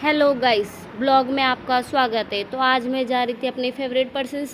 Hello guys, blog में आपका स्वागत है। तो आज मैं जा रही थी अपने फेवरेट पर्सन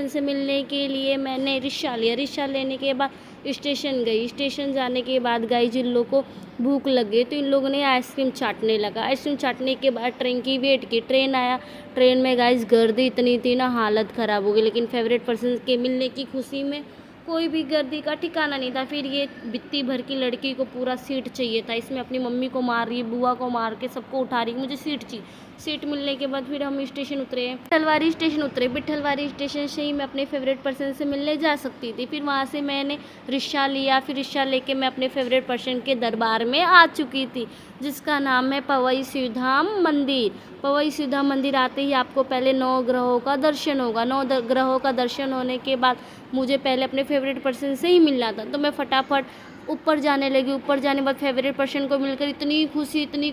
से मिलने के लिए मैंने रिक्शा लिया। रिक्शा लेने के बाद स्टेशन गई। स्टेशन जाने के बाद गाइस इन लोगों को भूख लग गई तो इन लोगों ने आइसक्रीम चाटने लगा। आइसक्रीम चाटने के बाद ट्रेन की वेट की। ट्रेन आया। ट्रेन में गाइस गर्दी इतनी थी ना, हालत ख़राब हो गई। लेकिन फेवरेट पर्सन के मिलने की खुशी में कोई भी गर्दी का ठिकाना नहीं था। फिर ये बित्ती भर की लड़की को पूरा सीट चाहिए था। इसमें अपनी मम्मी को मार रही है, बुआ को मार के सबको उठा रही है, मुझे सीट चाहिए। सीट मिलने के बाद फिर हम स्टेशन उतरे, बिट्ठलवाड़ी स्टेशन उतरे। बिट्ठलवाड़ी स्टेशन से ही मैं अपने फेवरेट पर्सन से मिलने जा सकती थी। फिर वहाँ से मैंने रिक्शा लिया। फिर रिक्शा लेके मैं अपने फेवरेट पर्सन के दरबार में आ चुकी थी, जिसका नाम है पवई शिवधाम मंदिर। पवई शिवधाम मंदिर आते ही आपको पहले 9 ग्रहों का दर्शन होगा। 9 ग्रहों का दर्शन होने के बाद मुझे पहले अपने फेवरेट पर्सन से ही मिलना था, तो मैं फटाफट ऊपर जाने लगी। ऊपर जाने के बाद फेवरेट पर्सन को मिलकर इतनी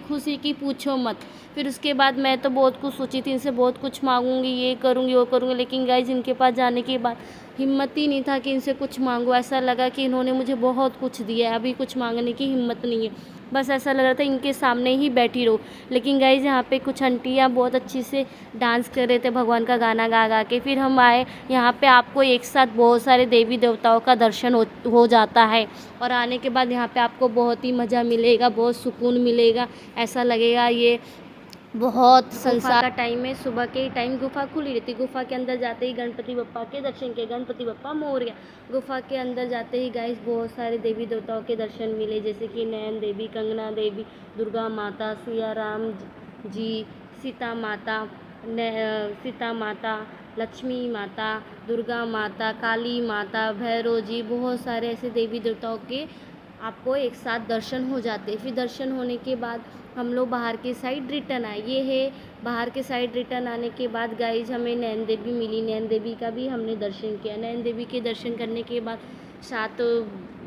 खुशी कि पूछो मत। फिर उसके बाद मैं तो बहुत कुछ सोची थी, इनसे बहुत कुछ मांगूंगी, ये करूँगी वो करूँगी। लेकिन गाइस इनके पास जाने के बाद हिम्मत ही नहीं था कि इनसे कुछ मांगूँ। ऐसा लगा कि इन्होंने मुझे बहुत कुछ दिया है, अभी कुछ मांगने की हिम्मत नहीं है। बस ऐसा लग रहा था इनके सामने ही बैठी रहो। लेकिन गाइस यहाँ पे कुछ आंटियाँ बहुत अच्छी से डांस कर रहे थे भगवान का गाना गा गा के। फिर हम आए यहाँ पे। आपको एक साथ बहुत सारे देवी देवताओं का दर्शन हो जाता है। और आने के बाद यहाँ पे आपको बहुत ही मज़ा मिलेगा, बहुत सुकून मिलेगा। ऐसा लगेगा ये बहुत संसार का टाइम है। सुबह के टाइम गुफा खुली रहती। गुफा के अंदर जाते ही गणपति बप्पा के दर्शन किए। गणपति बप्पा मोरया। गुफा के अंदर जाते ही गाइस बहुत सारे देवी देवताओं के दर्शन मिले, जैसे कि नैन देवी, कंगना देवी, दुर्गा माता, सिया राम जी, सीता माता, लक्ष्मी माता, दुर्गा माता, काली माता, भैरव जी, बहुत सारे ऐसे देवी देवताओं के आपको एक साथ दर्शन हो जाते। फिर दर्शन होने के बाद हम लोग बाहर की साइड रिटर्न आए। ये है बाहर के साइड रिटर्न आने के बाद गाइज हमें नैन देवी मिली। नैन देवी का भी हमने दर्शन किया। नैन देवी के दर्शन करने के बाद 7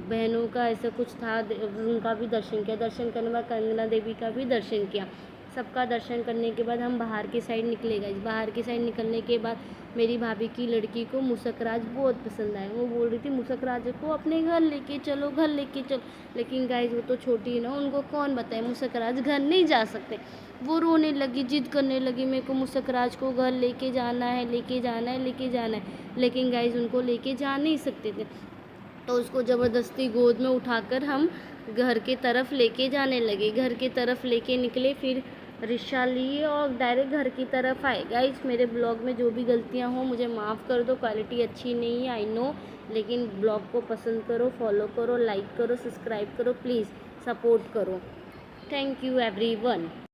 बहनों का ऐसा कुछ था, उनका भी दर्शन किया। दर्शन करने के बाद कंगना देवी का भी दर्शन किया। सबका दर्शन करने के बाद हम बाहर की साइड निकले गए। बाहर की साइड निकलने के बाद मेरी भाभी की लड़की को मुसकराज बहुत पसंद आया। वो बोल रही थी मुसकराज को अपने घर लेके चलो, घर लेके चलो। लेकिन गाइज वो तो छोटी है ना, उनको कौन बताए मुसकराज घर नहीं जा सकते। वो रोने लगी, जिद करने लगी, मेरे को मुसकराज को घर लेके जाना है, लेके जाना है, लेके जाना है। लेकिन गाइज उनको लेके जा नहीं सकते थे, तो उसको ज़बरदस्ती गोद में उठाकर हम घर के तरफ लेके जाने लगे। घर के तरफ लेके निकले। फिर रिक्शा लिए और डायरेक्ट घर की तरफ आए। गाइस मेरे ब्लॉग में जो भी गलतियां हो मुझे माफ़ कर दो। क्वालिटी अच्छी नहीं है, आई नो, लेकिन ब्लॉग को पसंद करो, फॉलो करो, लाइक करो, सब्सक्राइब करो, प्लीज़ सपोर्ट करो। Thank you everyone.